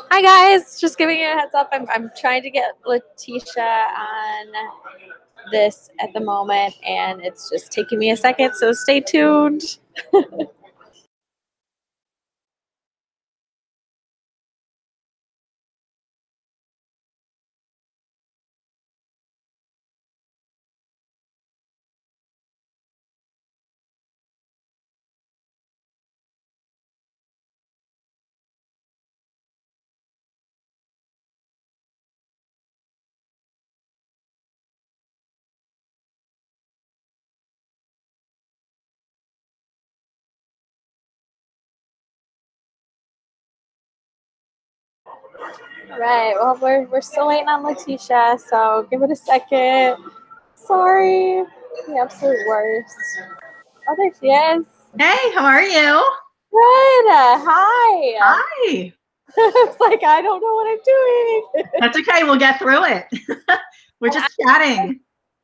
Hi guys, just giving you a heads up. I'm trying to get Leticia on this at the moment, and it's just taking me a second, so stay tuned. All right, well, we're still waiting on Leticia, so give it a second. Sorry, the absolute worst. Oh, there she is. Hey, how are you? Good. Hi. Hi. It's like, I don't know what I'm doing. That's okay. We'll get through it. We're just chatting.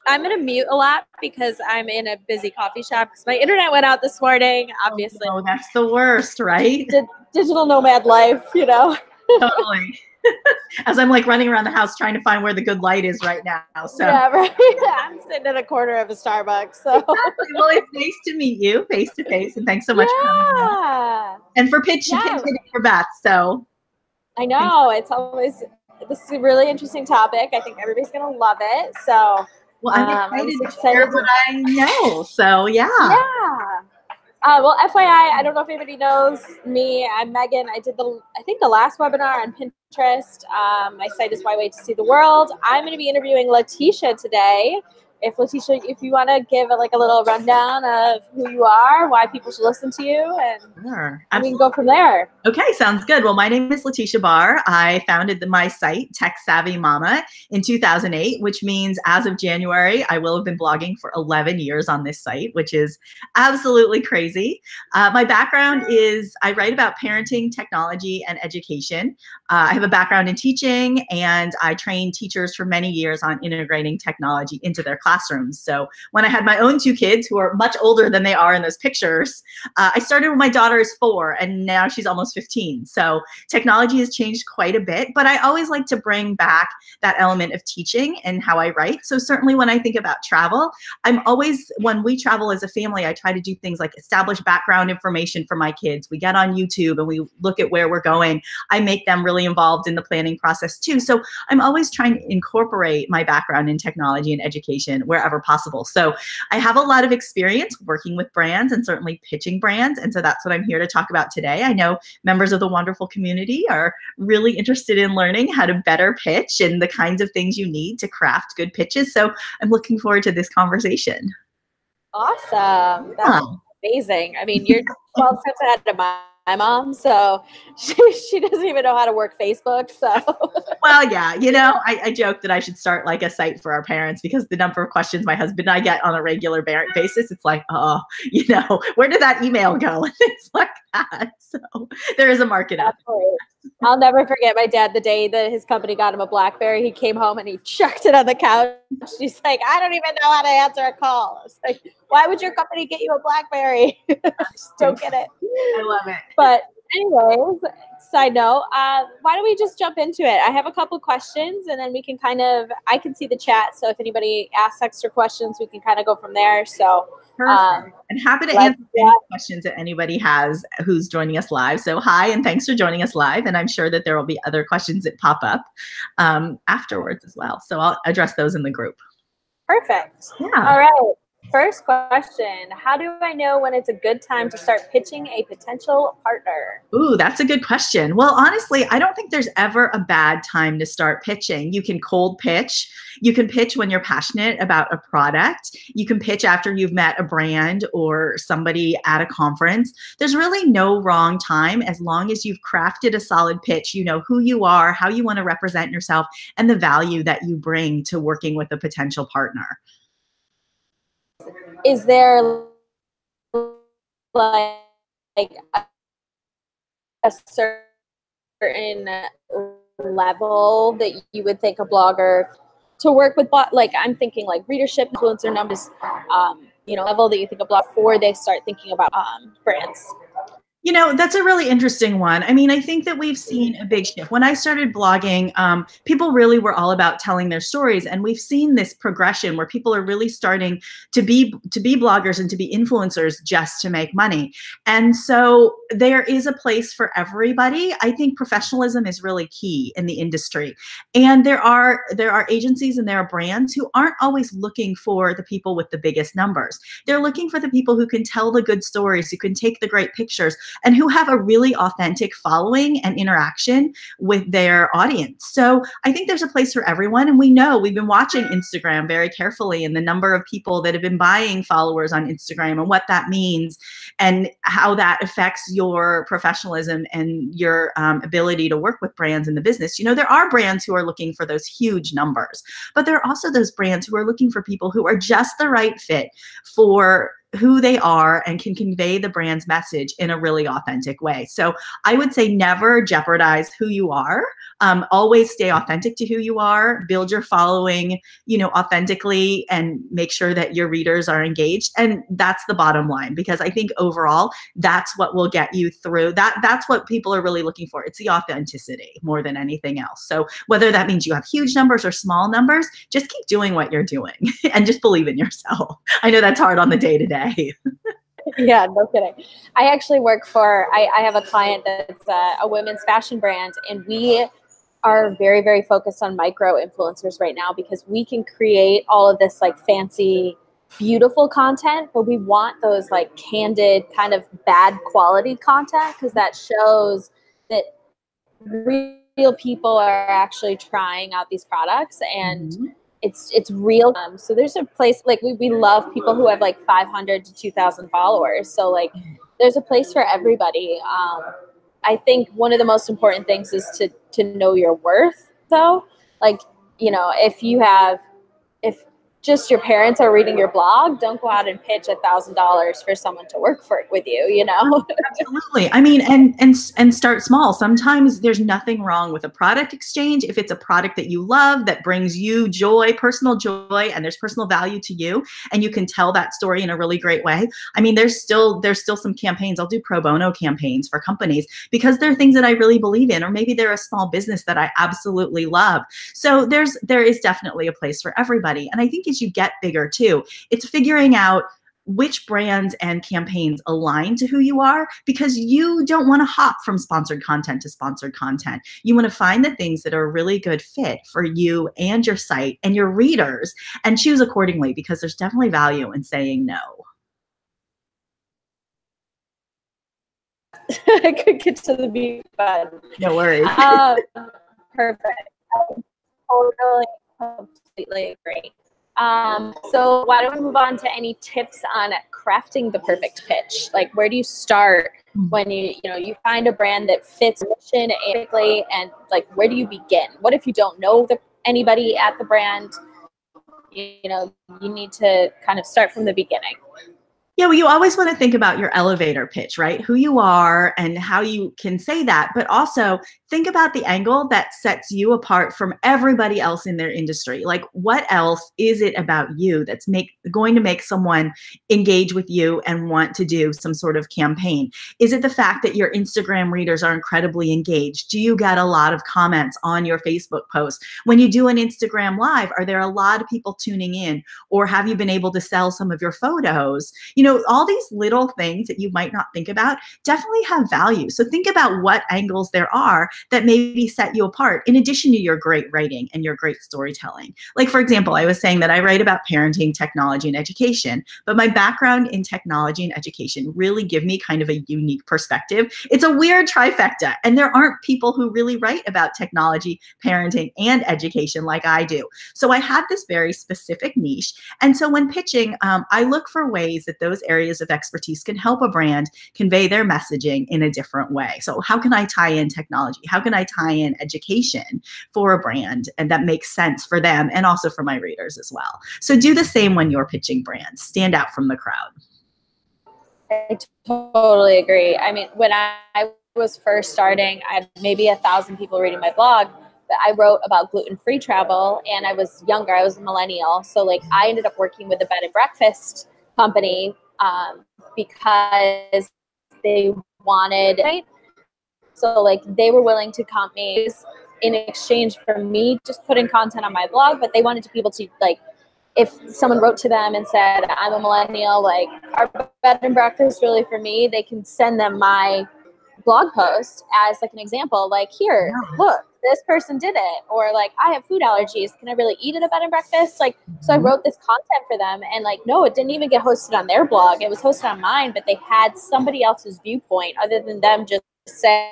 I'm going to mute a lot because I'm in a busy coffee shop because my internet went out this morning, obviously. Oh, that's the worst, right? Digital nomad life, you know. Totally. As I'm like running around the house trying to find where the good light is right now. So yeah, right. I'm sitting in a corner of a Starbucks. So exactly. Well, it's nice to meet you face to face, and thanks so much for coming in. And for pitching for Beth. So I know this is a really interesting topic. I think everybody's gonna love it. So well, I'm excited to share what I know. So yeah. Yeah. Well, FYI, I don't know if anybody knows me. I'm Megan. I did I think the last webinar on Pinterest. My site is Why Wait to See the World. I'm going to be interviewing Leticia today. Leticia, if you want to give a little rundown of who you are, why people should listen to you, and we can go from there. Okay, sounds good. Well, my name is Leticia Barr. I founded my site, Tech Savvy Mama, in 2008, which means as of January, I will have been blogging for 11 years on this site, which is absolutely crazy. My background is I write about parenting, technology, and education. I have a background in teaching, and I trained teachers for many years on integrating technology into their classrooms. So when I had my own 2 kids who are much older than they are in those pictures, I started when my daughter is 4, and now she's almost 15. So technology has changed quite a bit, but I always like to bring back that element of teaching and how I write. So certainly when I think about travel, when we travel as a family, I try to do things like establish background information for my kids. We get on YouTube and we look at where we're going. I make them really involved in the planning process too. So I'm always trying to incorporate my background in technology and education wherever possible. So I have a lot of experience working with brands and certainly pitching brands. And so that's what I'm here to talk about today. I know members of the wonderful community are really interested in learning how to better pitch and the kinds of things you need to craft good pitches. So I'm looking forward to this conversation. Awesome. That's amazing. I mean, you're 12 steps ahead of my mom, so she doesn't even know how to work Facebook. So well, yeah, I joke that I should start like a site for our parents because the number of questions my husband and I get on a regular basis, it's like, where did that email go? And things like that. So there is a market out there. I'll never forget my dad the day that his company got him a BlackBerry. He came home and he chucked it on the couch. He's like, I don't even know how to answer a call. I was like, why would your company get you a BlackBerry? Just don't get it. I love it. But anyways, side note, why don't we just jump into it? I have a couple questions and then we can I can see the chat. So if anybody asks extra questions, we can kind of go from there. So and happy to answer any questions that anybody has who's joining us live. So hi, and thanks for joining us live. And I'm sure that there will be other questions that pop up afterwards as well. So I'll address those in the group. Perfect. Yeah. All right. First question, how do I know when it's a good time to start pitching a potential partner? Ooh, that's a good question. Well, honestly, I don't think there's ever a bad time to start pitching. You can cold pitch. You can pitch when you're passionate about a product. You can pitch after you've met a brand or somebody at a conference. There's really no wrong time as long as you've crafted a solid pitch. You know who you are, how you want to represent yourself, and the value that you bring to working with a potential partner. Is there like a certain level that you would think a blogger to work with, like I'm thinking like readership, influencer numbers, level that you think a blog before they start thinking about brands? You know, that's a really interesting one. I mean, I think that we've seen a big shift. When I started blogging, people really were all about telling their stories, and we've seen this progression where people are really starting to be bloggers and to be influencers just to make money. And so there is a place for everybody. I think professionalism is really key in the industry, and there are agencies and there are brands who aren't always looking for the people with the biggest numbers. They're looking for the people who can tell the good stories, who can take the great pictures, and who have a really authentic following and interaction with their audience. So I think there's a place for everyone. And we know, we've been watching Instagram very carefully and the number of people that have been buying followers on Instagram and what that means and how that affects your professionalism and your ability to work with brands in the business. You know, there are brands who are looking for those huge numbers, but there are also those brands who are looking for people who are just the right fit for who they are and can convey the brand's message in a really authentic way. So I would say never jeopardize who you are. Always stay authentic to who you are, build your following, you know, authentically, and make sure that your readers are engaged. And that's the bottom line, because I think overall, that's what will get you through. That's what people are really looking for. It's the authenticity more than anything else. So whether that means you have huge numbers or small numbers, just keep doing what you're doing and just believe in yourself. I know that's hard on the day to day. Yeah, no kidding. I actually I have a client that's a women's fashion brand, and we are very, very focused on micro influencers right now because we can create all of this like fancy, beautiful content, but we want those like candid, kind of bad quality content because that shows that real people are actually trying out these products and it's real. So there's a place like we love people who have like 500 to 2,000 followers. So like there's a place for everybody. I think one of the most important things is to know your worth though. Like, you know, if just your parents are reading your blog, don't go out and pitch $1,000 for someone to work for it with you, you know? Absolutely. I mean, and start small. Sometimes there's nothing wrong with a product exchange. If it's a product that you love, that brings you joy, personal joy, and there's personal value to you, and you can tell that story in a really great way. I mean, there's still some campaigns. I'll do pro bono campaigns for companies because they're things that I really believe in, or maybe they're a small business that I absolutely love. So there is definitely a place for everybody. And I think as you get bigger too, it's figuring out which brands and campaigns align to who you are, because you don't want to hop from sponsored content to sponsored content. You want to find the things that are a really good fit for you and your site and your readers and choose accordingly, because there's definitely value in saying no. I could get to the beat button. No worries. Perfect. Totally, completely agree. So why don't we move on to any tips on crafting the perfect pitch? Like, where do you start when you find a brand that fits mission ethically, and like, where do you begin? What if you don't know anybody at the brand? You need to kind of start from the beginning. Yeah, well, you always want to think about your elevator pitch, right? Who you are and how you can say that, but also think about the angle that sets you apart from everybody else in their industry. Like, what else is it about you that's going to make someone engage with you and want to do some sort of campaign? Is it the fact that your Instagram readers are incredibly engaged? Do you get a lot of comments on your Facebook post? When you do an Instagram live, are there a lot of people tuning in? Or have you been able to sell some of your photos? all these little things that you might not think about definitely have value. So think about what angles there are that maybe set you apart in addition to your great writing and your great storytelling. Like, for example, I was saying that I write about parenting, technology, and education, but my background in technology and education really give me kind of a unique perspective. It's a weird trifecta, and there aren't people who really write about technology, parenting, and education like I do. So I had this very specific niche. And so when pitching, I look for ways that those areas of expertise can help a brand convey their messaging in a different way. So how can I tie in technology? How can I tie in education for a brand, and that makes sense for them and also for my readers as well? So do the same when you're pitching brands. Stand out from the crowd. I totally agree. I mean, when I was first starting, I had maybe 1,000 people reading my blog, but I wrote about gluten-free travel, and I was younger. I was a millennial. So like I ended up working with a bed and breakfast company because they wanted, right? So like they were willing to comp me in exchange for me just putting content on my blog, but they wanted to be able to, like, if someone wrote to them and said, I'm a millennial, like, are bed and breakfast really for me? They can send them my blog post as like an example, like, here, look, this person did it. Or like, I have food allergies. Can I really eat at a bed and breakfast? Like, so I wrote this content for them, and like, no, it didn't even get hosted on their blog. It was hosted on mine, but they had somebody else's viewpoint other than them just saying,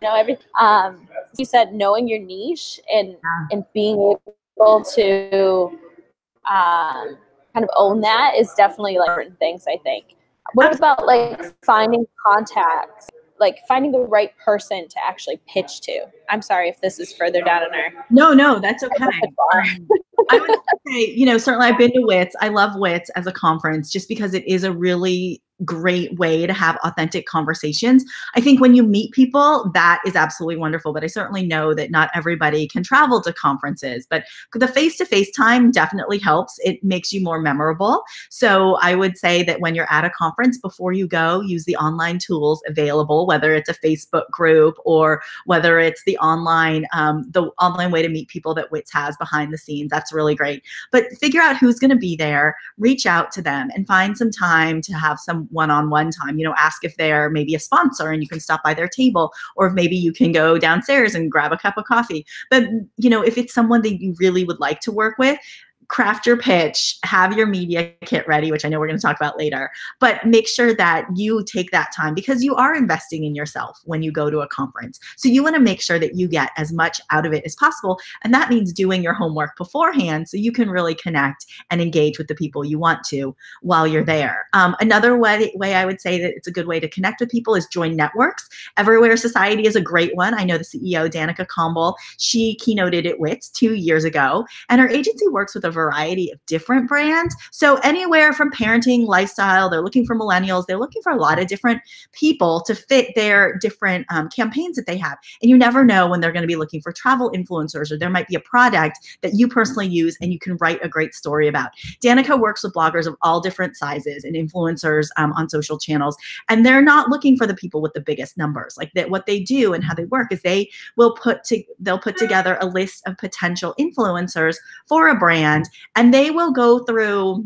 everything. You said knowing your niche and being able to kind of own that is definitely like important things, I think. What about like finding contacts, like finding the right person to actually pitch to? I'm sorry if this is further down in our. No, that's okay. I would say, certainly I've been to WITS. I love WITS as a conference just because it is a really great way to have authentic conversations. I think when you meet people, that is absolutely wonderful. But I certainly know that not everybody can travel to conferences. But the face-to-face time definitely helps. It makes you more memorable. So I would say that when you're at a conference, before you go, use the online tools available, whether it's a Facebook group or whether it's the online way to meet people that WITS has behind the scenes. That's really great. But figure out who's going to be there, reach out to them, and find some time to have some one-on-one time. Ask if they're maybe a sponsor and you can stop by their table, or if maybe you can go downstairs and grab a cup of coffee. But if it's someone that you really would like to work with, craft your pitch, have your media kit ready, which I know we're going to talk about later, but make sure that you take that time because you are investing in yourself when you go to a conference. So you want to make sure that you get as much out of it as possible. And that means doing your homework beforehand so you can really connect and engage with the people you want to while you're there. Another way I would say that it's a good way to connect with people is join networks. Everywhere Society is a great one. I know the CEO, Danica Campbell, she keynoted at WITS 2 years ago, and her agency works with a variety of different brands. So anywhere from parenting, lifestyle, they're looking for millennials, they're looking for a lot of different people to fit their different campaigns that they have. And you never know when they're going to be looking for travel influencers, or there might be a product that you personally use and you can write a great story about. Danica works with bloggers of all different sizes and influencers on social channels, and they're not looking for the people with the biggest numbers. Like that, what they do and how they work is they'll put together a list of potential influencers for a brand, and they will go through,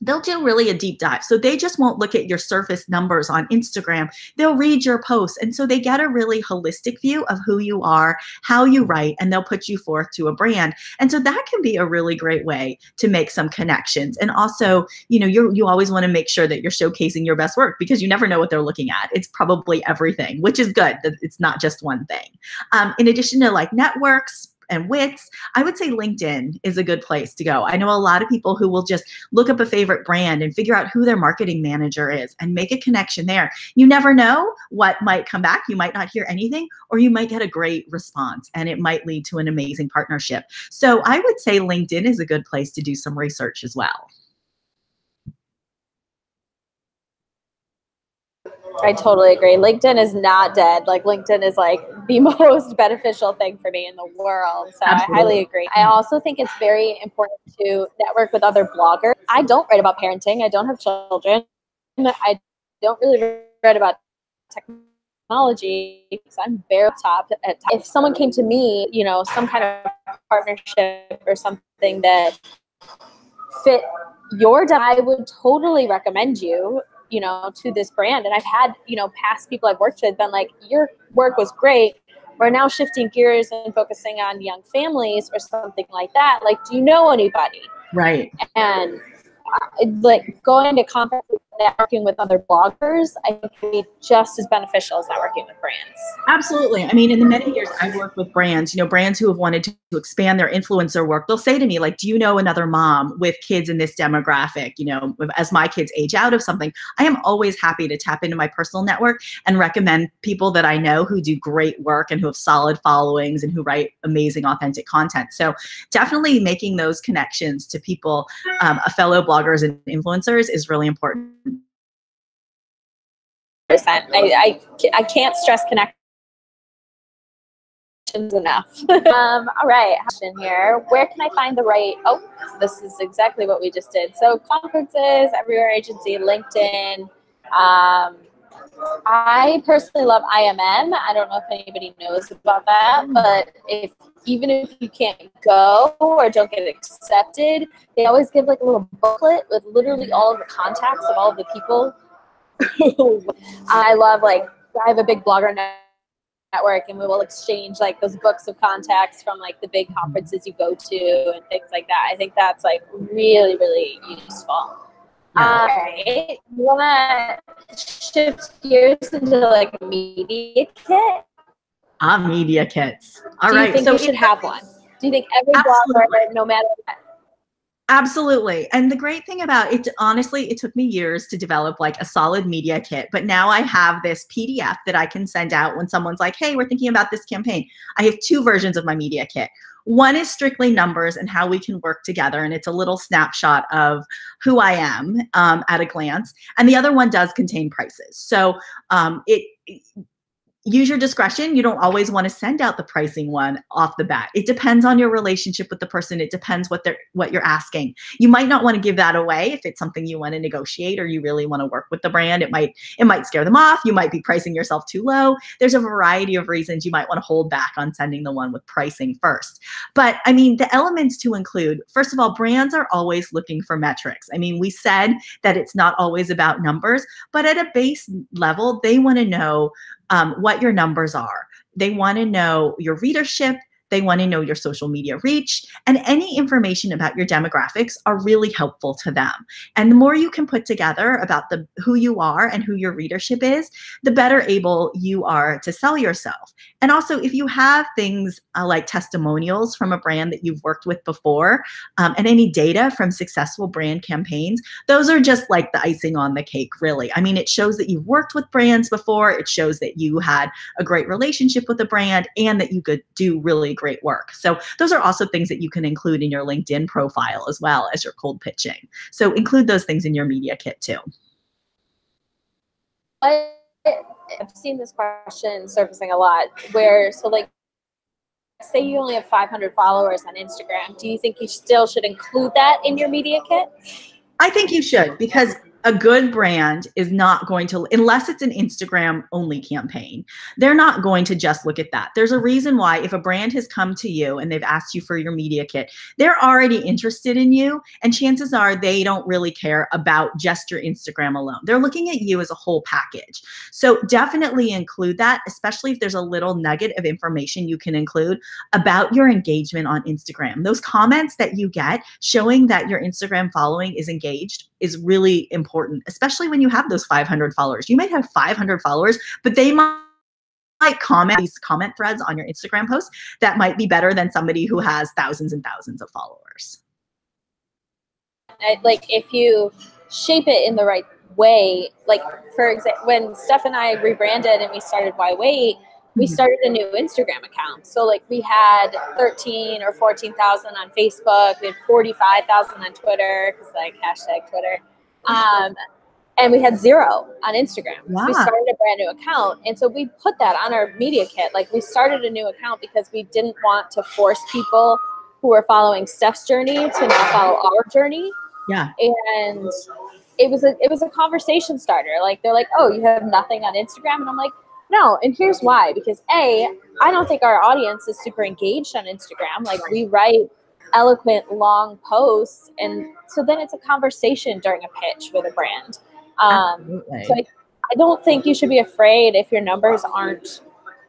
they'll do really a deep dive. So they just won't look at your surface numbers on Instagram. They'll read your posts. And so they get a really holistic view of who you are, how you write, and they'll put you forth to a brand. And so that can be a really great way to make some connections. And also, you always want to make sure that you're showcasing your best work because you never know what they're looking at. It's probably everything, which is good that it's not just one thing. In addition to like networks and WITS, I would say LinkedIn is a good place to go. I know a lot of people who will just look up a favorite brand and figure out who their marketing manager is and make a connection there. You never know what might come back. You might not hear anything, or you might get a great response and it might lead to an amazing partnership. So I would say LinkedIn is a good place to do some research as well. I totally agree. LinkedIn is not dead. Like LinkedIn is like the most beneficial thing for me in the world. So absolutely. I highly agree. I also think it's very important to network with other bloggers. I don't write about parenting. I don't have children. I don't really write about technology because I'm bare top at time. If someone came to me, some kind of partnership or something that fit your I would totally recommend you, you know, to this brand. And I've had, you know, past people I've worked with been like, your work was great. We're now shifting gears and focusing on young families or something like that. Like, do you know anybody? Right. And like going to conferences, networking with other bloggers, I think can be just as beneficial as networking with brands. Absolutely. I mean, in the many years I've worked with brands, you know, brands who have wanted to expand their influencer work, they'll say to me, like, do you know another mom with kids in this demographic? You know, as my kids age out of something, I am always happy to tap into my personal network and recommend people that I know who do great work and who have solid followings and who write amazing, authentic content. So definitely making those connections to people, fellow bloggers and influencers is really important. I can't stress connections enough. All right, question here. Where can I find the right? Oh, this is exactly what we just did. So conferences, Everywhere Agency, LinkedIn. I personally love IMM. I don't know if anybody knows about that, but even if you can't go or don't get accepted, they always give like a little booklet with literally all of the contacts of all of the people. I love, like, I have a big blogger network, and we will exchange like those books of contacts from like the big conferences you go to and things like that. I think that's like really, really useful. All right, you wanna shift gears into like media kit? Media kits. All right. Do you right. think So you should have one? Do you think every Absolutely. blogger, no matter what? Absolutely. And the great thing about it, honestly, it took me years to develop like a solid media kit, but now I have this PDF that I can send out when someone's like, hey, we're thinking about this campaign. I have two versions of my media kit. One is strictly numbers and how we can work together, and it's a little snapshot of who I am at a glance. And the other one does contain prices. So use your discretion. You don't always want to send out the pricing one off the bat. It depends on your relationship with the person. It depends what you're asking. You might not want to give that away if it's something you want to negotiate or you really want to work with the brand. It might scare them off. You might be pricing yourself too low. There's a variety of reasons you might want to hold back on sending the one with pricing first. But I mean, the elements to include, first of all, brands are always looking for metrics. I mean, we said that it's not always about numbers, but at a base level, they want to know what your numbers are. They want to know your readership. They want to know your social media reach, and any information about your demographics are really helpful to them. And the more you can put together about who you are and who your readership is, the better able you are to sell yourself. And also, if you have things like testimonials from a brand that you've worked with before, and any data from successful brand campaigns, those are just like the icing on the cake, really. I mean, it shows that you've worked with brands before. It shows that you had a great relationship with a brand and that you could do really great work. So those are also things that you can include in your LinkedIn profile as well as your cold pitching. So include those things in your media kit too. I've seen this question surfacing a lot where, so like, say you only have 500 followers on Instagram, do you think you still should include that in your media kit? I think you should, because a good brand is not going to, unless it's an Instagram only campaign, they're not going to just look at that. There's a reason why if a brand has come to you and they've asked you for your media kit, they're already interested in you, and chances are they don't really care about just your Instagram alone. They're looking at you as a whole package. So definitely include that, especially if there's a little nugget of information you can include about your engagement on Instagram. Those comments that you get showing that your Instagram following is engaged is really important, especially when you have those 500 followers. You might have 500 followers, but they might comment these comment threads on your Instagram posts that might be better than somebody who has thousands and thousands of followers. Like, if you shape it in the right way, like, for example, when Steph and I rebranded and we started Why Wait, we started a new Instagram account. So like, we had 13 or 14,000 on Facebook. We had 45,000 on Twitter, because like #Twitter. And we had 0 on Instagram. Wow. So we started a brand new account. And so we put that on our media kit. Like, we started a new account because we didn't want to force people who were following Steph's journey to now follow our journey. Yeah. And it was a conversation starter. Like, they're like, oh, you have nothing on Instagram? And I'm like, no. And here's why. Because I don't think our audience is super engaged on Instagram. Like, we write eloquent, long posts. And so then it's a conversation during a pitch with a brand. So Absolutely. I don't think you should be afraid if your numbers aren't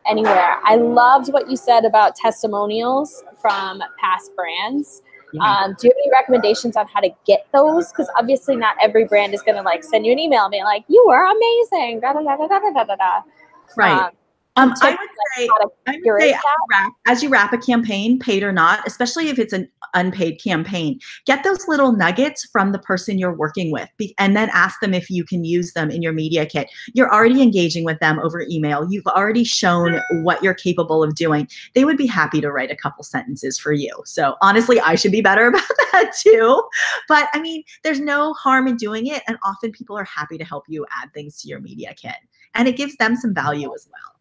anywhere. I loved what you said about testimonials from past brands. Yeah. Do you have any recommendations on how to get those? Because obviously not every brand is going to like send you an email and be like, you are amazing, da da da da da da da da. Right. Some I tips, would like, say, how to curate that. as you wrap a campaign, paid or not, especially if it's an unpaid campaign, get those little nuggets from the person you're working with, and then ask them if you can use them in your media kit. You're already engaging with them over email. You've already shown what you're capable of doing. They would be happy to write a couple sentences for you. So honestly, I should be better about that too. But I mean, there's no harm in doing it. And often people are happy to help you add things to your media kit. And it gives them some value as well.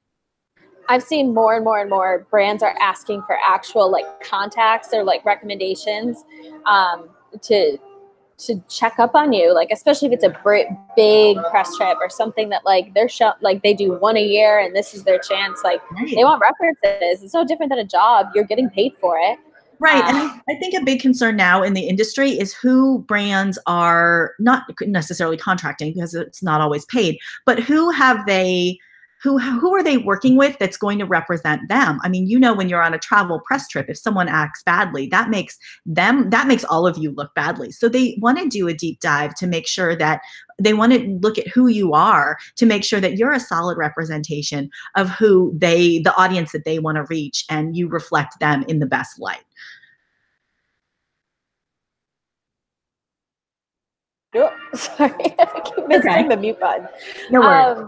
I've seen more and more and more brands are asking for actual like contacts or like recommendations to check up on you, like especially if it's a big press trip or something that like they're like they do one a year and this is their chance. Like Right. they want references. It's no different than a job. You're getting paid for it. Right. And I think a big concern now in the industry is who brands are not necessarily contracting, because it's not always paid, but who are they working with that's going to represent them? I mean, you know, when you're on a travel press trip, if someone acts badly, that makes all of you look badly. So they want to do a deep dive to make sure that they want to look at who you are, to make sure that you're a solid representation of the audience that they want to reach, and you reflect them in the best light. Oh, sorry, I keep missing the mute button. No worries.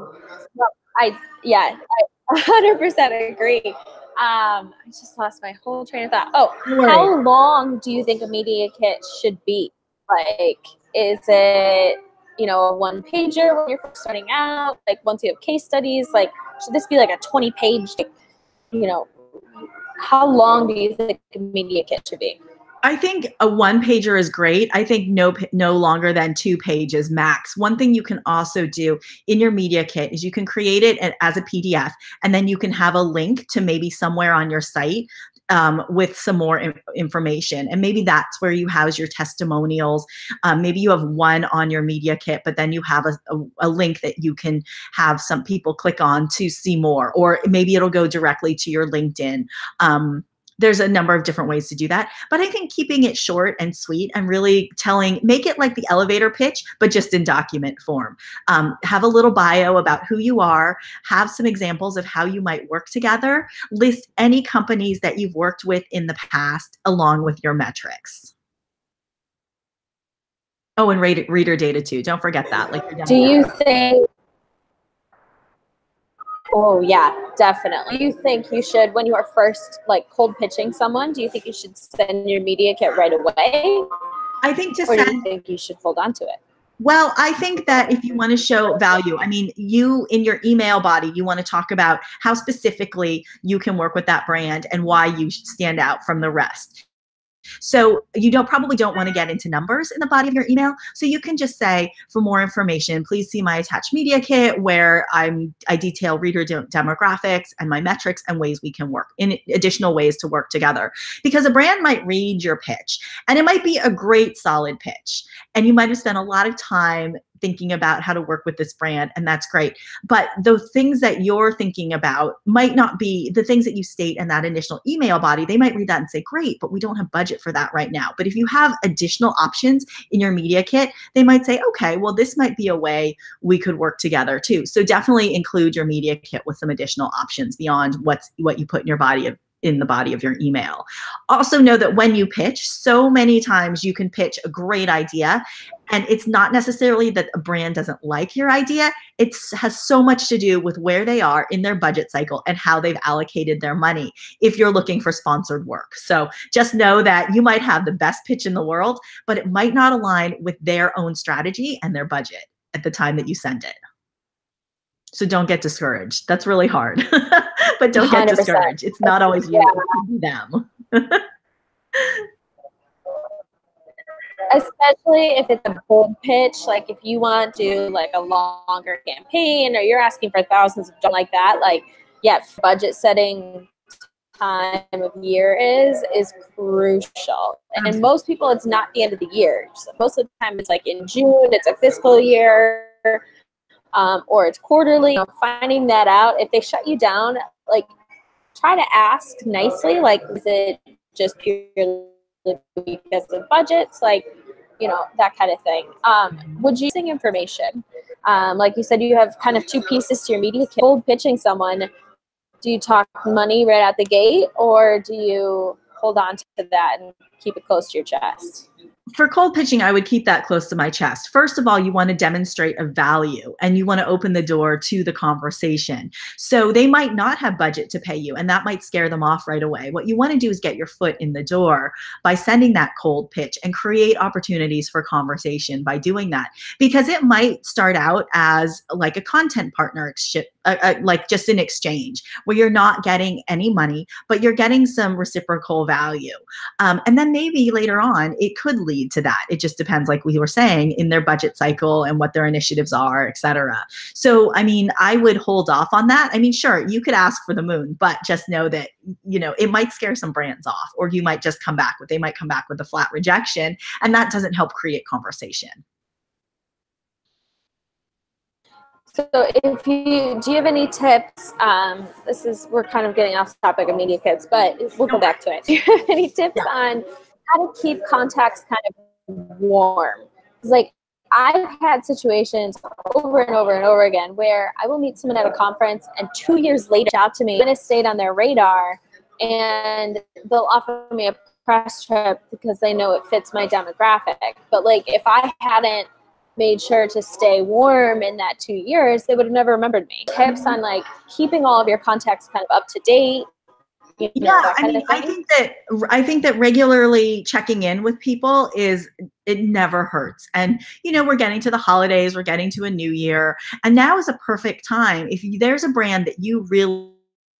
I 100% agree. I just lost my whole train of thought. Oh, how long do you think a media kit should be? Like, is it, you know, a one pager when you're first starting out? Like, once you have case studies, like, should this be like a 20-page, like, you know, how long do you think a media kit should be? I think a one pager is great. I think no longer than 2 pages max. One thing you can also do in your media kit is you can create it as a PDF, and then you can have a link to maybe somewhere on your site with some more information. And maybe that's where you house your testimonials. Maybe you have one on your media kit, but then you have a link that you can have some people click on to see more, or maybe it'll go directly to your LinkedIn. There's a number of different ways to do that. But I think keeping it short and sweet and really make it like the elevator pitch, but just in document form. Have a little bio about who you are, have some examples of how you might work together, list any companies that you've worked with in the past along with your metrics. Oh, and reader data too. Don't forget that. Like, do you think Oh yeah, definitely. Do you think you should, when you are first like cold pitching someone, do you think you should send your media kit right away? I think or do you think you should hold on to it? Well, I think that if you want to show value, I mean, you in your email body, you want to talk about how specifically you can work with that brand and why you stand out from the rest. So you probably don't want to get into numbers in the body of your email. So you can just say, for more information, please see my attached media kit where I detail reader demographics and my metrics and ways we can work in additional ways to work together. Because a brand might read your pitch and it might be a great solid pitch. And you might have spent a lot of time thinking about how to work with this brand, and that's great. But the things that you're thinking about might not be the things that you state in that initial email body. They might read that and say, great, but we don't have budget for that right now. But if you have additional options in your media kit, they might say, okay, well, this might be a way we could work together too. So definitely include your media kit with some additional options beyond what you put in the body of your email. Also know that when you pitch, so many times you can pitch a great idea, and it's not necessarily that a brand doesn't like your idea. It has so much to do with where they are in their budget cycle and how they've allocated their money if you're looking for sponsored work. So just know that you might have the best pitch in the world, but it might not align with their own strategy and their budget at the time that you send it. So don't get discouraged. That's really hard, but don't get 100%. discouraged. It's not always you, it could be them. Especially if it's a bold pitch, like if you want to do like a longer campaign or you're asking for thousands of dollars like that, like, yeah, budget setting time of year is crucial. And most people, it's not the end of the year. So most of the time it's like in June, it's a fiscal year, or it's quarterly. Finding that out, if they shut you down, like try to ask nicely, like, is it just purely because of budgets? Like, that kind of thing. Would you using information? Like you said, you have kind of two pieces to your media kit. Cold pitching someone, do you talk money right out the gate, or do you hold on to that and keep it close to your chest? For cold pitching, I would keep that close to my chest. First of all, you want to demonstrate a value and you want to open the door to the conversation. So they might not have budget to pay you, and that might scare them off right away. What you want to do is get your foot in the door by sending that cold pitch and create opportunities for conversation by doing that, because it might start out as like a content partnership, like just an exchange where you're not getting any money, but you're getting some reciprocal value. And then maybe later on, it could lead to that. It just depends, like we were saying, in their budget cycle and what their initiatives are, et cetera. So, I mean, I would hold off on that. I mean, sure, you could ask for the moon, but just know that, it might scare some brands off, or you might just they might come back with a flat rejection, and that doesn't help create conversation. So do you have any tips? We're kind of getting off topic of media kits, but we'll go back to it. Do you have any tips on how to keep contacts kind of warm? It's like, I've had situations over and over and over again where I will meet someone at a conference and 2 years later reach out to me, and it stayed on their radar, and they'll offer me a press trip because they know it fits my demographic. But like, if I hadn't made sure to stay warm in that 2 years, they would have never remembered me. Tips on like keeping all of your contacts kind of up to date. I mean, I think that regularly checking in with people it never hurts. And, we're getting to the holidays, we're getting to a new year, and now is a perfect time. If there's a brand that you really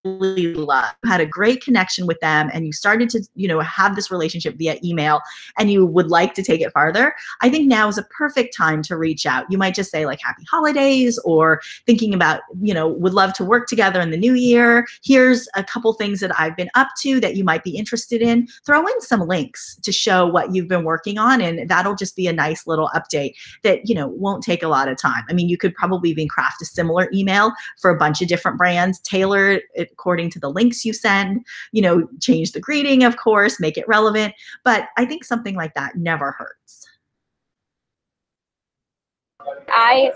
love, had a great connection with them, and you started to, have this relationship via email, and you would like to take it farther, I think now is a perfect time to reach out. You might just say like, happy holidays, or thinking about, would love to work together in the new year. Here's a couple things that I've been up to that you might be interested in. Throw in some links to show what you've been working on, and that'll just be a nice little update that, won't take a lot of time. I mean, you could probably even craft a similar email for a bunch of different brands, tailor it according to the links you send, change the greeting, of course, make it relevant. But I think something like that never hurts. I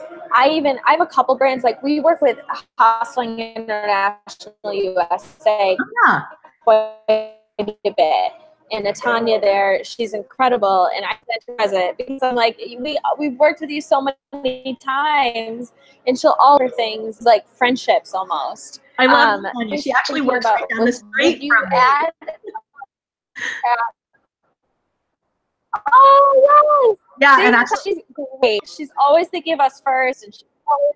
have a couple brands, like we work with Hustling International USA quite a bit. And Natanya there, she's incredible. And I said to President, because I'm like, we've worked with you so many times, and she'll alter things like friendships almost. I love Natanya. She actually works right down the street from me. Oh, yes. Yeah, and actually, she's great. She's always thinking of us first, and she's always.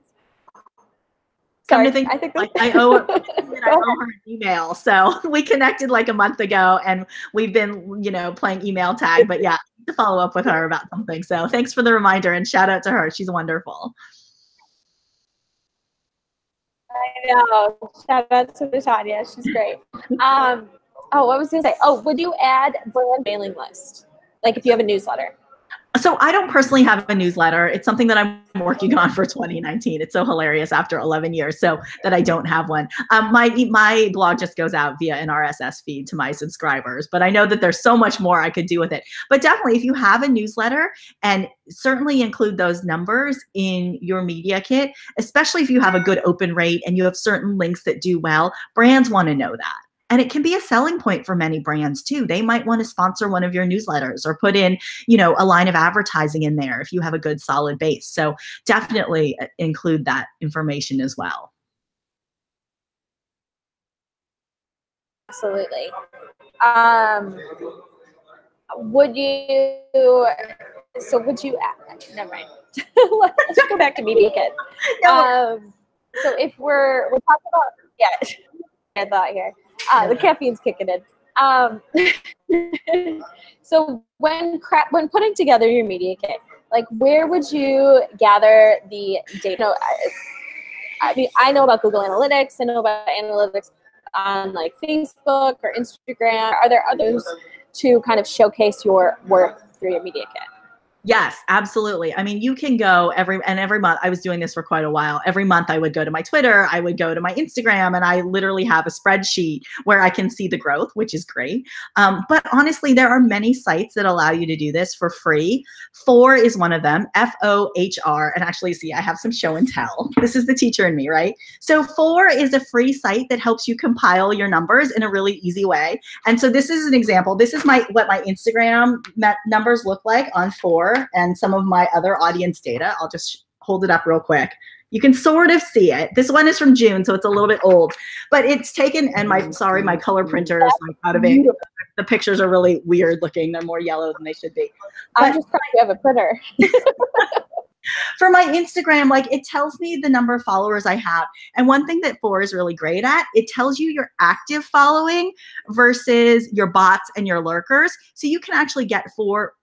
Come to think, I owe her an email. So we connected like a month ago, and we've been, playing email tag. But yeah, to follow up with her about something. So thanks for the reminder, and shout out to her. She's wonderful. I know. Shout out to Natanya. She's great. What was I going to say? Oh, would you add brand mailing list? Like if you have a newsletter? So I don't personally have a newsletter. It's something that I'm working on for 2019. It's so hilarious after 11 years, so that I don't have one. My blog just goes out via an RSS feed to my subscribers, but I know that there's so much more I could do with it. But definitely, if you have a newsletter, and certainly include those numbers in your media kit, especially if you have a good open rate and you have certain links that do well, brands want to know that. And it can be a selling point for many brands too. They might want to sponsor one of your newsletters or put in, a line of advertising in there if you have a good solid base. So definitely include that information as well. Absolutely. Would you never mind. Let's go back to media kit. So if we're talking about, I thought here. The caffeine's kicking in. So when putting together your media kit, like where would you gather the data? I mean, I know about Google Analytics. I know about analytics on like Facebook or Instagram? Are there others to kind of showcase your work through your media kit? Yes, absolutely. I mean, you can go every month. I was doing this for quite a while. Every month I would go to my Twitter, I would go to my Instagram, and I literally have a spreadsheet where I can see the growth, which is great. But honestly, there are many sites that allow you to do this for free. FOR is one of them, FOHR. And actually, see, I have some show and tell. This is the teacher in me, right? So FOR is a free site that helps you compile your numbers in a really easy way. And so this is an example. This is what my Instagram numbers look like on FOR and some of my other audience data. I'll just hold it up real quick. You can sort of see it. This one is from June, so it's a little bit old, but it's taken, and my color printer is like out of it. The pictures are really weird looking. They're more yellow than they should be. But I'm just proud you have a printer. for my Instagram, like it tells me the number of followers I have. And one thing that FOR is really great at, it tells you your active following versus your bots and your lurkers. So you can actually get FOR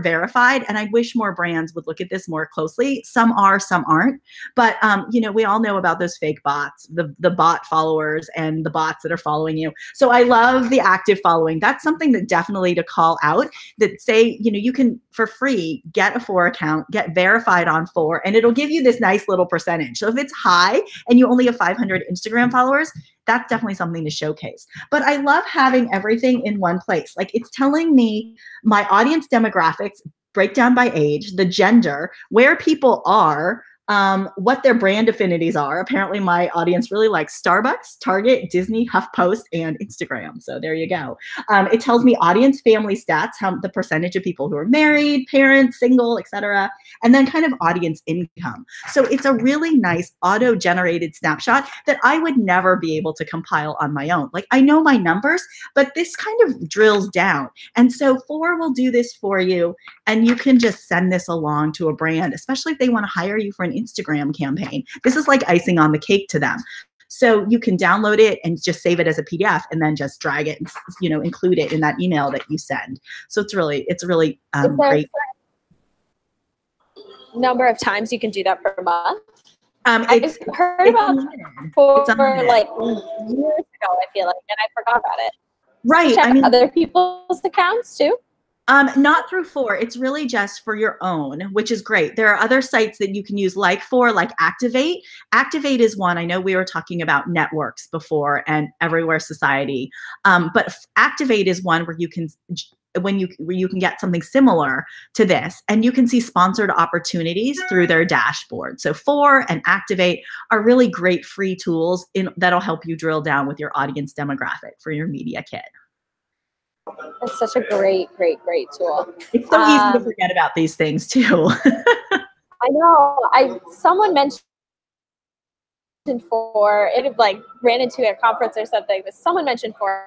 verified. And I wish more brands would look at this more closely. Some are, some aren't. But you know, we all know about those fake bots, the bot followers and the bots that are following you. So I love the active following. That's something that definitely to call out, that say, you know, you can for free get a FOR account, get verified on FOR, and it'll give you this nice little percentage. So if it's high and you only have 500 Instagram followers, that's definitely something to showcase. But I love having everything in one place. Like it's telling me my audience demographics, breakdown by age, the gender, where people are, what their brand affinities are. Apparently my audience really likes Starbucks, Target, Disney, HuffPost, and Instagram. So there you go. It tells me audience family stats, how the percentage of people who are married, parents, single, etc., and then kind of audience income. So it's a really nice auto-generated snapshot that I would never be able to compile on my own. Like I know my numbers, but this kind of drills down. And so FOR will do this for you, and you can just send this along to a brand, especially if they want to hire you for an Instagram campaign. This is like icing on the cake to them. So you can download it and just save it as a PDF and then just drag it and, you know, include it in that email that you send. So it's really great. Number of times you can do that per month? I've heard about FOR like years ago, I feel like, and I forgot about it. Right. Check other people's accounts too? Not through FOR. It's really just for your own, which is great. There are other sites that you can use like FOR, like Activate. Activate is one. I know we were talking about networks before and Everywhere Society, but Activate is one where you can get something similar to this, and you can see sponsored opportunities through their dashboard. So FOR and Activate are really great free tools that'll help you drill down with your audience demographic for your media kit. It's such a great tool. It's so easy to forget about these things too. I know. Someone mentioned FOR. It like ran into a conference or something, but someone mentioned FOR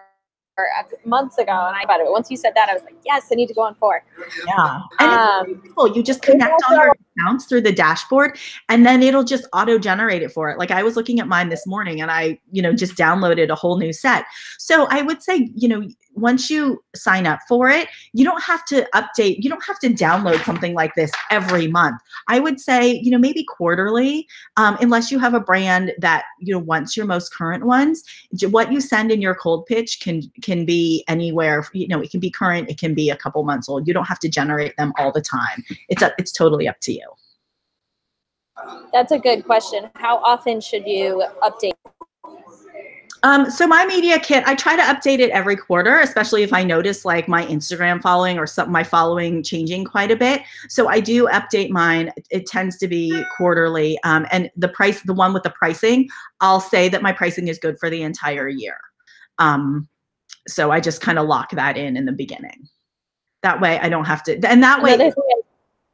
months ago, and I thought of it. Once you said that, I was like, yes, I need to go on FOR. Yeah, and it's beautiful. You just connect all your accounts through the dashboard, and then it'll just auto-generate it for it. Like I was looking at mine this morning, and I, you know, just downloaded a whole new set. So I would say, you know, once you sign up for it, you don't have to update. You don't have to download something like this every month. I would say, you know, maybe quarterly, unless you have a brand that, you know, wants your most current ones. What you send in your cold pitch can be anywhere. You know, it can be current. It can be a couple months old. You don't have to generate them all the time. It's totally up to you. That's a good question. How often should you update? So my media kit, I try to update it every quarter, especially if I notice like my Instagram following or my following changing quite a bit. So I do update mine. It tends to be quarterly. And the one with the pricing, I'll say that my pricing is good for the entire year. So I just kind of lock that in the beginning. That way I don't have to, and that way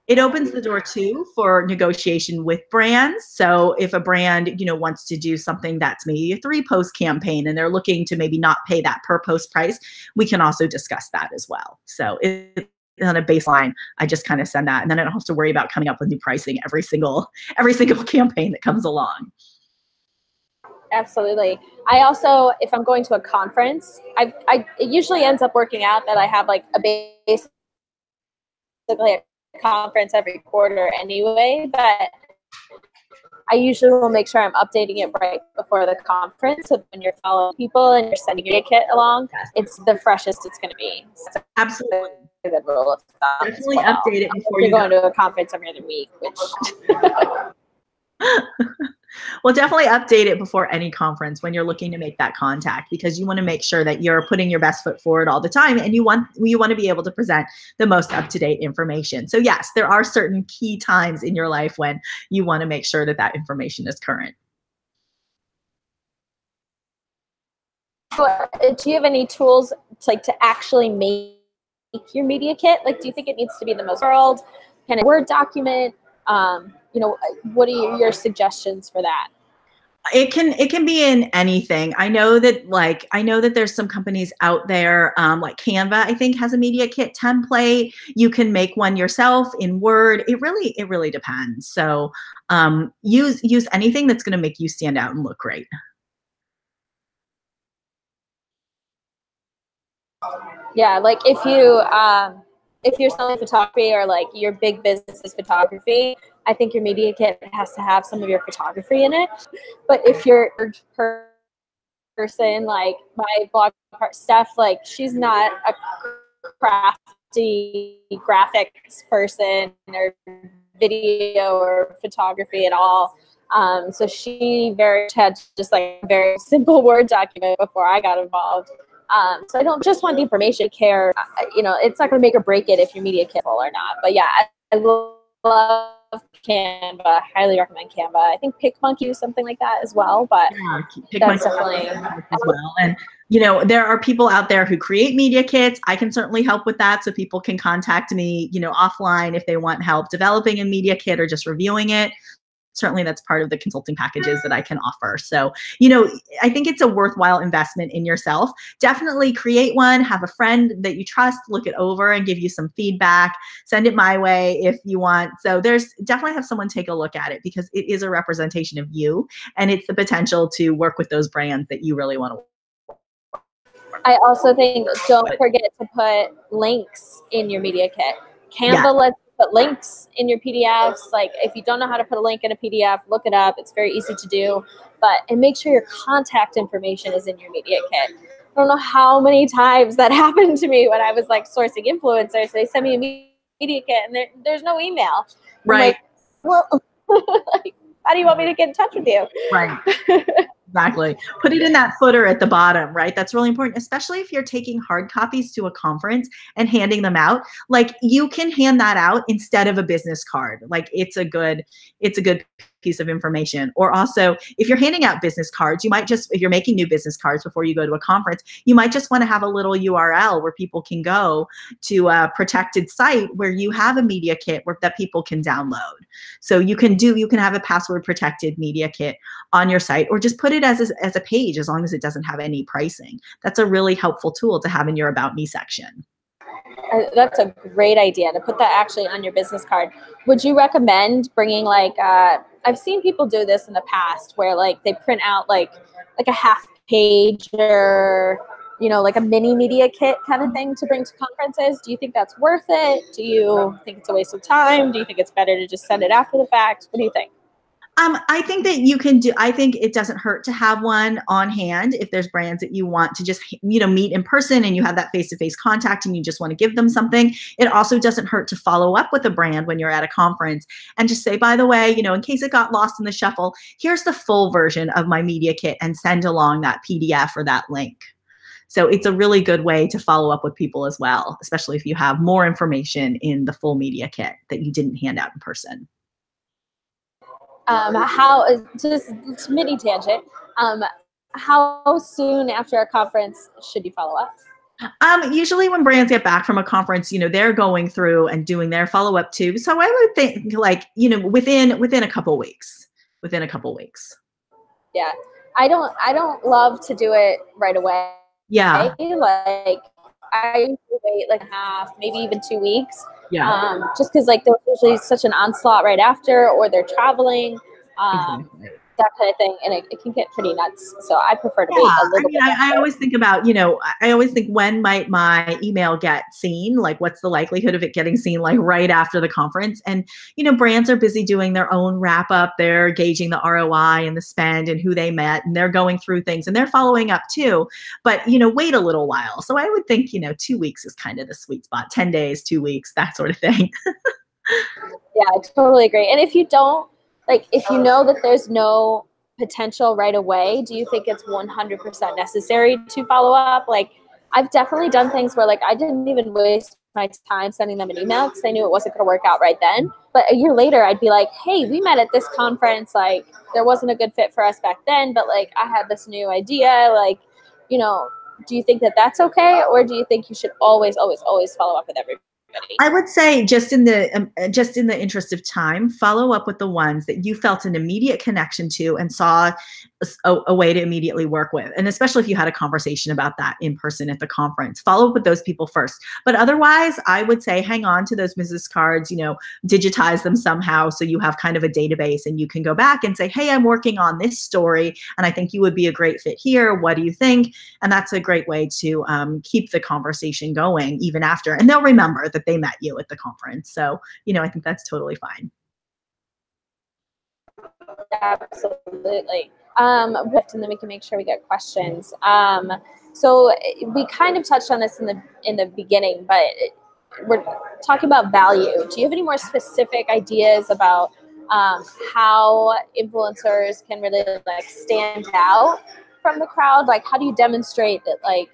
it opens the door too for negotiation with brands. So if a brand, you know, wants to do something that's maybe a 3-post campaign and they're looking to maybe not pay that per post price, we can also discuss that as well. So on a baseline, I just kind of send that, and then I don't have to worry about coming up with new pricing every single campaign that comes along. Absolutely. I also, if I'm going to a conference, it usually ends up working out that I have like basically a conference every quarter anyway, but I usually will make sure I'm updating it right before the conference. So when you're following people and you're sending your kit along, it's the freshest it's going to be. So Absolutely. a good rule of thumb as Definitely well. update it before You're you going go. to a conference every other week, which Well, definitely update it before any conference when you're looking to make that contact, because you want to make sure that you're putting your best foot forward all the time, and you want to be able to present the most up-to-date information. So yes, there are certain key times in your life when you want to make sure that that information is current. do you have any tools to actually make your media kit? Like, do you think it needs to be the most world, kind of Word document? What are your suggestions for that? It can be in anything. I know that there's some companies out there, like Canva, I think, has a media kit template. You can make one yourself in Word. It really depends. So use anything that's going to make you stand out and look great. Yeah, like if you're selling photography, or like your big business is photography, I think your media kit has to have some of your photography in it. But if you're a person like my blog stuff, like she's not a crafty graphics person or video or photography at all. So she had just like a very simple Word document before I got involved. So I don't just want the information, care. It's not going to make or break it if your media kit or not. But yeah, I love Canva. Highly recommend Canva. I think PicMonkey is something like that as well. But Yeah, that's definitely as well. And there are people out there who create media kits. I can certainly help with that. So people can contact me, offline if they want help developing a media kit or just reviewing it. Certainly that's part of the consulting packages that I can offer. So, I think it's a worthwhile investment in yourself. Definitely create one, have a friend that you trust look it over and give you some feedback. Send it my way if you want. So there's definitely have someone take a look at it, because it is a representation of you, and it's the potential to work with those brands that you really want to. I also think don't forget to put links in your media kit. Canva lets you put links in your PDFs. Like if you don't know how to put a link in a PDF, look it up. It's very easy to do. And make sure your contact information is in your media kit. I don't know how many times that happened to me when I was like sourcing influencers. They send me a media kit and there's no email. Right. I'm like, well, how do you want me to get in touch with you? Right. Exactly. Put it in that footer at the bottom, right? That's really important, especially if you're taking hard copies to a conference and handing them out. Like you can hand that out instead of a business card. Like it's a good piece of information. Or also, if you're handing out business cards, if you're making new business cards before you go to a conference, you might just want to have a little URL where people can go to a protected site where you have a media kit that people can download. So you can have a password protected media kit on your site, or just put it as a page, as long as it doesn't have any pricing. That's a really helpful tool to have in your About Me section. That's a great idea to put that actually on your business card. Would you recommend bringing I've seen people do this in the past where like they print out like a half page or like a mini media kit kind of thing to bring to conferences? Do you think that's worth it? Do you think it's a waste of time? Do you think it's better to just send it after the fact? What do you think? I think that I think it doesn't hurt to have one on hand if there's brands that you want to just, meet in person and you have that face-to-face contact and you just want to give them something. It also doesn't hurt to follow up with a brand when you're at a conference and just say, by the way, in case it got lost in the shuffle, here's the full version of my media kit, and send along that PDF or that link. So it's a really good way to follow up with people as well, especially if you have more information in the full media kit that you didn't hand out in person. Just mini tangent. How soon after a conference should you follow up? Usually when brands get back from a conference, they're going through and doing their follow-up too. So I would think within a couple weeks. Within a couple weeks. Yeah. I don't love to do it right away. Yeah. Like I usually wait like a half, maybe even 2 weeks. Yeah. Just because like there's usually such an onslaught right after, or they're traveling. Exactly. that kind of thing, and it can get pretty nuts. So I prefer to Yeah, wait a I little mean, bit I longer. always think about, I always think, when might my email get seen? Like, what's the likelihood of it getting seen, like, right after the conference? And, brands are busy doing their own wrap up. They're gauging the ROI and the spend and who they met, and they're going through things and they're following up too. But, wait a little while. So I would think, 2 weeks is kind of the sweet spot, 10 days, 2 weeks, that sort of thing. Yeah, I totally agree. And if you don't, like, if you know that there's no potential right away, do you think it's 100% necessary to follow up? Like, I've definitely done things where, like, I didn't even waste my time sending them an email because I knew it wasn't going to work out right then. But a year later, I'd be like, hey, we met at this conference. Like, there wasn't a good fit for us back then, but, like, I had this new idea. Like, do you think that that's okay? Or do you think you should always, always, always follow up with everybody? I would say, just in the interest of time, follow up with the ones that you felt an immediate connection to and saw a way to immediately work with. And especially if you had a conversation about that in person at the conference, follow up with those people first. But otherwise, I would say hang on to those business cards, digitize them somehow so you have kind of a database and you can go back and say, hey, I'm working on this story and I think you would be a great fit here. What do you think? And that's a great way to keep the conversation going even after. And they'll remember that they met you at the conference. So, I think that's totally fine. Absolutely. And then we can make sure we get questions. So we kind of touched on this in the beginning, but we're talking about value. Do you have any more specific ideas about how influencers can really like stand out from the crowd? Like, how do you demonstrate that, like,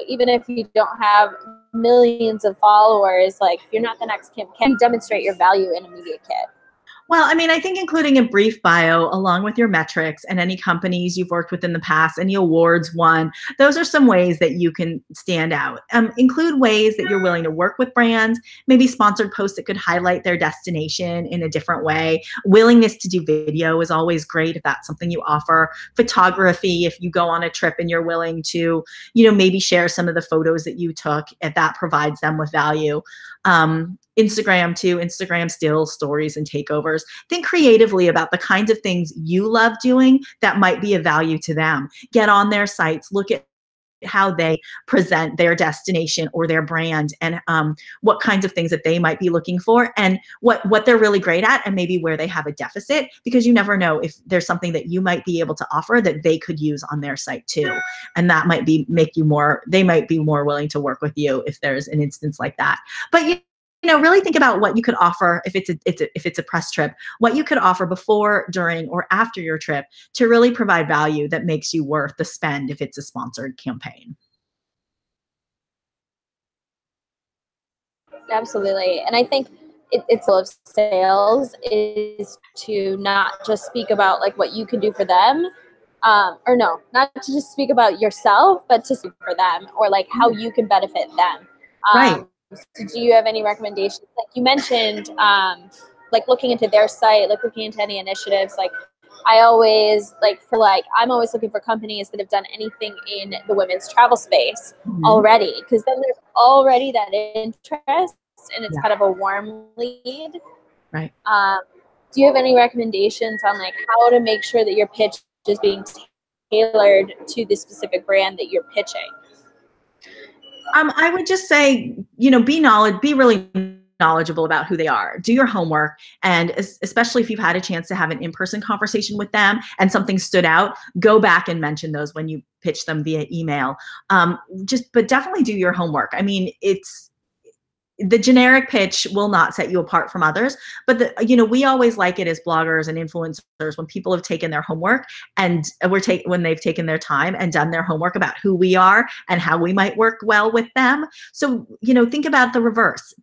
even if you don't have millions of followers, like, if you're not the next Kim, can you demonstrate your value in a media kit? Well, I mean, I think including a brief bio along with your metrics and any companies you've worked with in the past, any awards won, those are some ways that you can stand out. Include ways that you're willing to work with brands, maybe sponsored posts that could highlight their destination in a different way. Willingness to do video is always great if that's something you offer. Photography, if you go on a trip and you're willing to, maybe share some of the photos that you took, if that provides them with value. Instagram too, Instagram stills, stories, and takeovers. Think creatively about the kinds of things you love doing that might be of value to them. Get on their sites, look at how they present their destination or their brand, and what kinds of things that they might be looking for, and what they're really great at, and maybe where they have a deficit, because you never know if there's something that you might be able to offer that they could use on their site too, and that might be they might be more willing to work with you if there's an instance like that. But really think about what you could offer if it's a press trip, what you could offer before, during, or after your trip to really provide value that makes you worth the spend if it's a sponsored campaign. Absolutely. And I think it's of sales is to not just speak about like what you can do for them, or no, not to just speak about yourself, but to speak for them or like how you can benefit them. Right. So do you have any recommendations? Like you mentioned, like looking into their site, like looking into any initiatives, like I always I'm always looking for companies that have done anything in the women's travel space Mhm. already, because then there's already that interest and it's Yeah. kind of a warm lead. Right. Do you have any recommendations on like how to make sure that your pitch is being tailored to the specific brand that you're pitching? I would just say, be really knowledgeable about who they are. Do your homework, and especially if you've had a chance to have an in-person conversation with them and something stood out, go back and mention those when you pitch them via email. But definitely do your homework. I mean, the generic pitch will not set you apart from others, but we always like it as bloggers and influencers when people have taken their homework and when they've taken their time and done their homework about who we are and how we might work well with them. So, think about the reverse.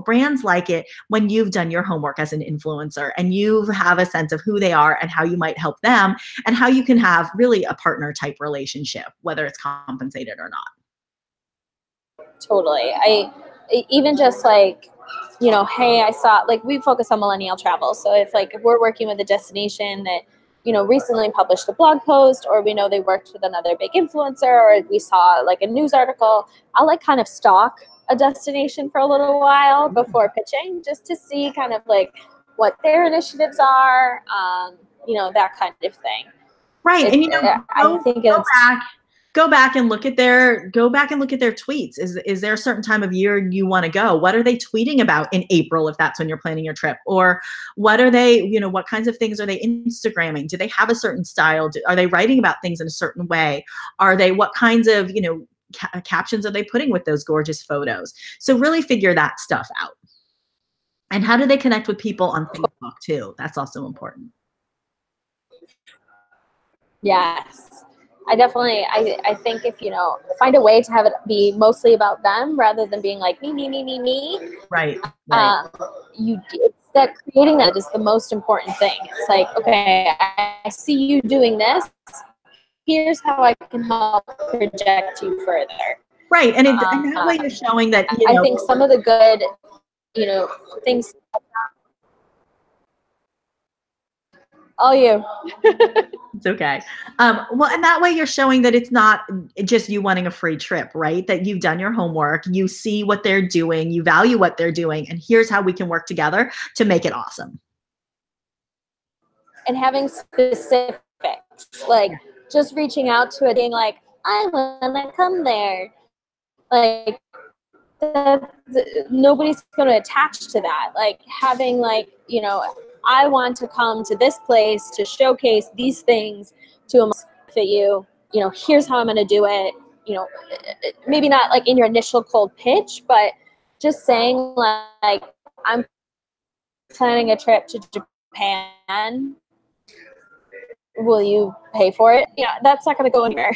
Brands like it when you've done your homework as an influencer and you have a sense of who they are and how you might help them and how you can have really a partner type relationship, whether it's compensated or not. Totally. Even just like, hey, I saw, like, we focus on millennial travel. So if we're working with a destination that, recently published a blog post, or we know they worked with another big influencer, or we saw like a news article, I'll like kind of stalk a destination for a little while before pitching, just to see kind of like what their initiatives are. that kind of thing. Right. And I think it's go back and look at their tweets. Is there a certain time of year you want to go? What are they tweeting about in April, if that's when you're planning your trip? Or what are they, what kinds of things are they Instagramming? Do they have a certain style? Are they writing about things in a certain way? What kinds of, captions are they putting with those gorgeous photos? So really figure that stuff out. And how do they connect with people on Facebook too? That's also important. Yes. I think if, find a way to have it be mostly about them rather than being like me. Right. It's that creating that is the most important thing. It's like, okay, I see you doing this. Here's how I can help project you further. Right. And that way you're showing that, I think some of the good, things. All you. It's okay. Well, and that way you're showing that it's not just you wanting a free trip, right? That you've done your homework, you see what they're doing, you value what they're doing, and here's how we can work together to make it awesome. And having specifics, like just reaching out to it, being like, I want to come there. Like, nobody's going to attach to that. Like having I want to come to this place to showcase these things to benefit you. Here's how I'm going to do it. Maybe not like in your initial cold pitch, but just saying like, I'm planning a trip to Japan. Will you pay for it? Yeah, that's not going to go anywhere.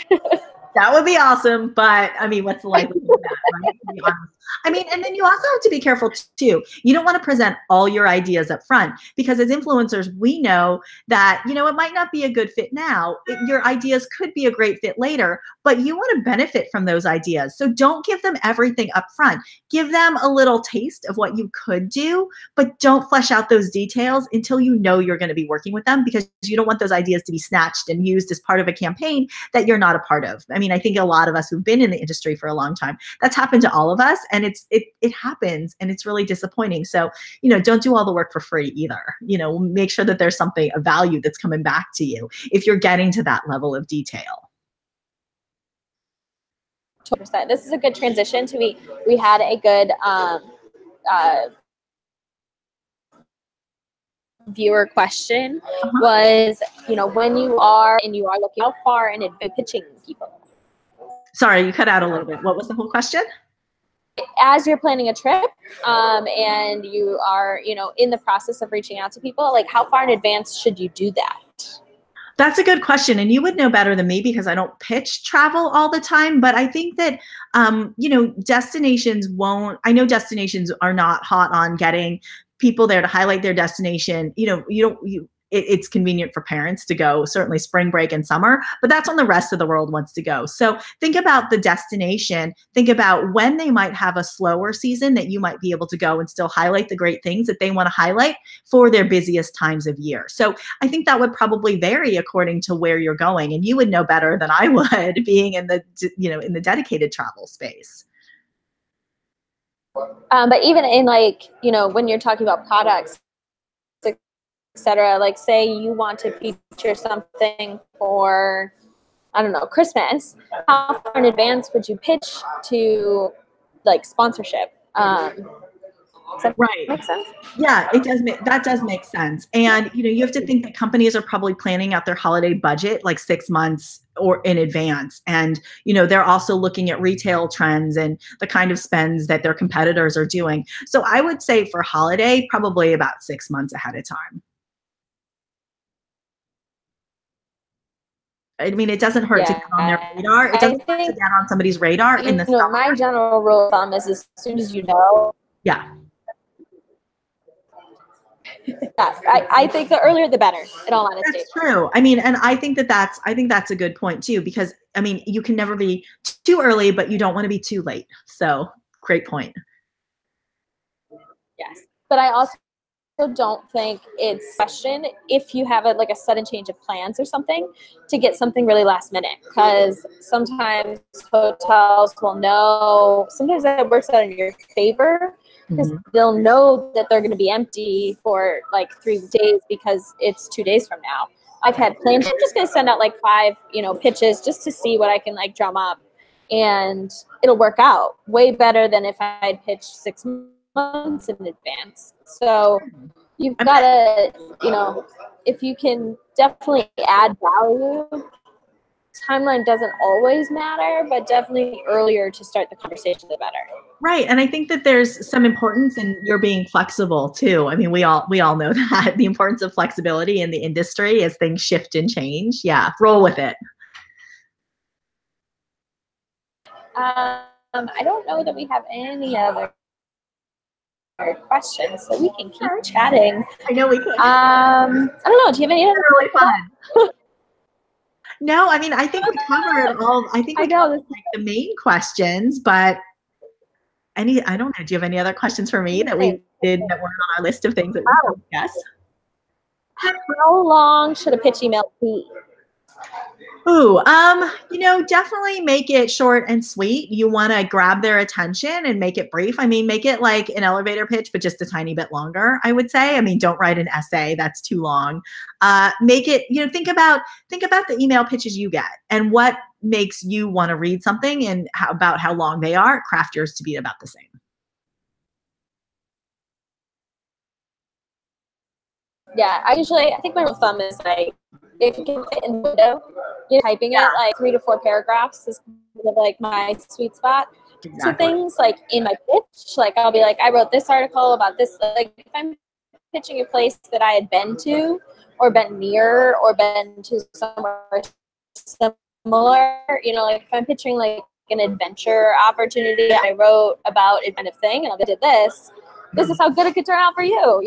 That would be awesome, but I mean, what's the likelihood of that, right? To be honest. I mean, and then you also have to be careful too. You don't want to present all your ideas up front, because as influencers, we know that, it might not be a good fit now. Your ideas could be a great fit later, but you want to benefit from those ideas. So don't give them everything up front. Give them a little taste of what you could do, but don't flesh out those details until you know you're going to be working with them, because you don't want those ideas to be snatched and used as part of a campaign that you're not a part of. I mean, I think a lot of us who've been in the industry for a long time, that's happened to all of us, and it happens, and it's really disappointing. So, don't do all the work for free either. Make sure that there's something of value that's coming back to you if you're getting to that level of detail. 100%. This is a good transition to we had a good viewer question was, when you are looking how far in advance pitching people. Sorry, you cut out a little bit. What was the whole question? As you're planning a trip, and you are, in the process of reaching out to people, like how far in advance should you do that? That's a good question. And you would know better than me, because I don't pitch travel all the time. But I think that, destinations are not hot on getting people there to highlight their destination. It's convenient for parents to go, certainly spring break and summer, but that's when the rest of the world wants to go. So think about the destination, think about when they might have a slower season that you might be able to go and still highlight the great things that they want to highlight for their busiest times of year. So I think that would probably vary according to where you're going, and you would know better than I would, being in the, in the dedicated travel space. But even in when you're talking about products, etc., like say you want to feature something for, I don't know, Christmas, how far in advance would you pitch to sponsorship? Does that make sense? Yeah, that does make sense. And you have to think that companies are probably planning out their holiday budget like 6 months or in advance. And they're also looking at retail trends and the kind of spends that their competitors are doing. So I would say for holiday, probably about 6 months ahead of time. I mean, it doesn't hurt to get on their radar. It doesn't hurt to get on somebody's radar in the summer. My general rule of thumb is as soon as you know. Yeah. I think the earlier the better, in all honesty. That's true. I mean, and I think that's a good point too, because I mean, you can never be too early, but you don't want to be too late. So great point. Yes. But I also don't think it's question if you have a sudden change of plans or something to get something really last minute, because sometimes hotels will know, sometimes that works out in your favor because Mhm. they'll know that they're going to be empty for like 3 days because it's 2 days from now. I've had plans. I'm just going to send out like 5, pitches just to see what I can like drum up, and it'll work out way better than if I'd pitched 6 months in advance. So you've got to, if you can definitely add value, timeline doesn't always matter, but definitely earlier to start the conversation, the better. Right. And I think that there's some importance in your being flexible too. I mean, we all know that the importance of flexibility in the industry as things shift and change. Yeah, roll with it. I don't know that we have any other questions, so we can keep chatting. I know we could. I don't know. Do you have any other? Really fun. No, I mean, I think we covered all. I think we covered like the main questions, but I don't know. Do you have any other questions for me that we did that weren't on our list of things that we discussed? How long should a pitch email be? Ooh, definitely make it short and sweet. You want to grab their attention and make it brief. I mean, make it like an elevator pitch, but just a tiny bit longer, I would say. I mean, don't write an essay. That's too long. Make it, think about the email pitches you get and what makes you want to read something and about how long they are. Craft yours to be about the same. Yeah, I think my rule of thumb is like, if you can fit in the window, typing it like 3 to 4 paragraphs is kind of like my sweet spot. Exactly. To things like in my pitch, like I'll be like, I wrote this article about this. Like if I'm pitching a place that I had been to, or been near, or been to somewhere similar, like if I'm pitching like an adventure opportunity, I wrote about a kind of thing, and I did this. This is how good it could turn out for you,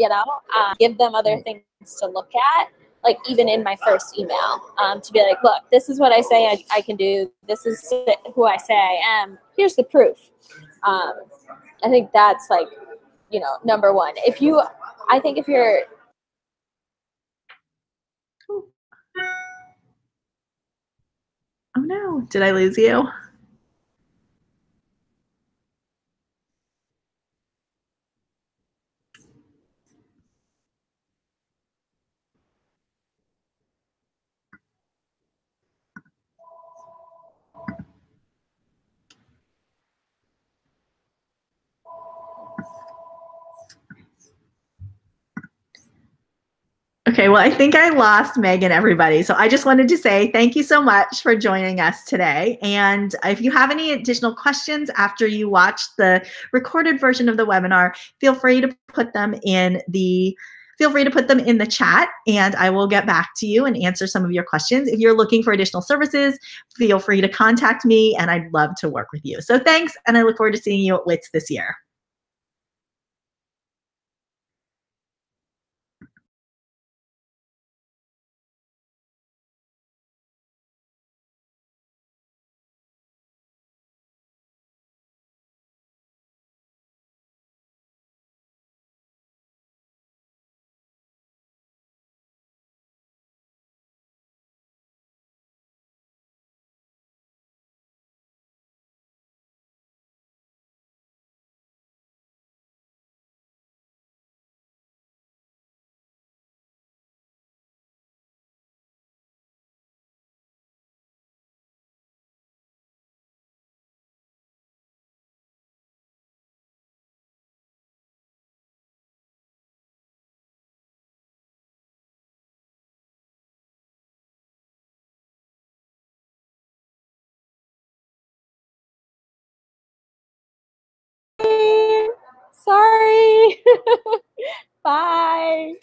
give them other things to look at, like even in my first email, to be like, look, this is what I say I can do. This is who I say I am. Here's the proof. I think that's like, number one. If you're, oh no, did I lose you? Okay, well, I think I lost Megan, everybody. So I just wanted to say thank you so much for joining us today. And if you have any additional questions after you watch the recorded version of the webinar, feel free to put them in the chat, and I will get back to you and answer some of your questions. If you're looking for additional services, feel free to contact me, and I'd love to work with you. So thanks, and I look forward to seeing you at WITS this year. sorry. Bye.